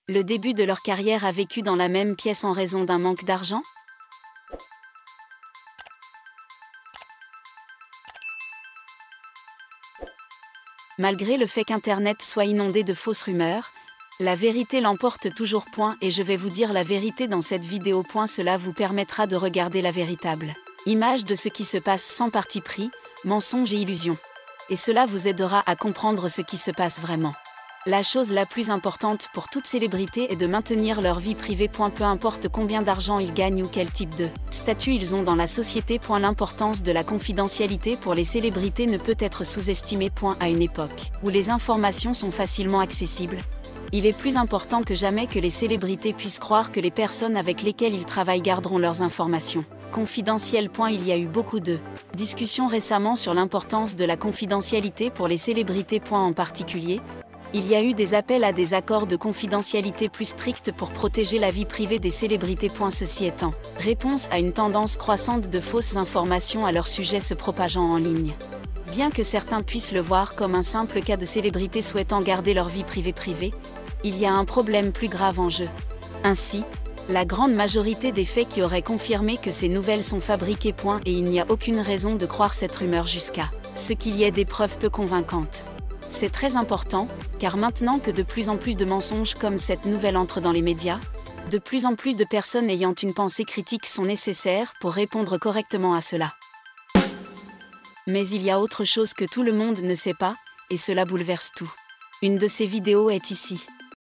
Le début de leur carrière a vécu dans la même pièce en raison d'un manque d'argent? Malgré le fait qu'Internet soit inondé de fausses rumeurs, la vérité l'emporte toujours. Et je vais vous dire la vérité dans cette vidéo. Cela vous permettra de regarder la véritable image de ce qui se passe sans parti pris, mensonge et illusion. Et cela vous aidera à comprendre ce qui se passe vraiment. La chose la plus importante pour toute célébrité est de maintenir leur vie privée. Peu importe combien d'argent ils gagnent ou quel type de statut ils ont dans la société. L'importance de la confidentialité pour les célébrités ne peut être sous-estimée. À une époque où les informations sont facilement accessibles, il est plus important que jamais que les célébrités puissent croire que les personnes avec lesquelles ils travaillent garderont leurs informations confidentielles. Il y a eu beaucoup de discussions récemment sur l'importance de la confidentialité pour les célébrités. En particulier, il y a eu des appels à des accords de confidentialité plus stricts pour protéger la vie privée des célébrités. Ceci étant réponse à une tendance croissante de fausses informations à leur sujet se propageant en ligne. Bien que certains puissent le voir comme un simple cas de célébrités souhaitant garder leur vie privée, il y a un problème plus grave en jeu. Ainsi, la grande majorité des faits qui auraient confirmé que ces nouvelles sont fabriquées. Et il n'y a aucune raison de croire cette rumeur jusqu'à ce qu'il y ait des preuves peu convaincantes. C'est très important, car maintenant que de plus en plus de mensonges comme cette nouvelle entrent dans les médias, de plus en plus de personnes ayant une pensée critique sont nécessaires pour répondre correctement à cela. Mais il y a autre chose que tout le monde ne sait pas, et cela bouleverse tout. Une de ces vidéos est ici.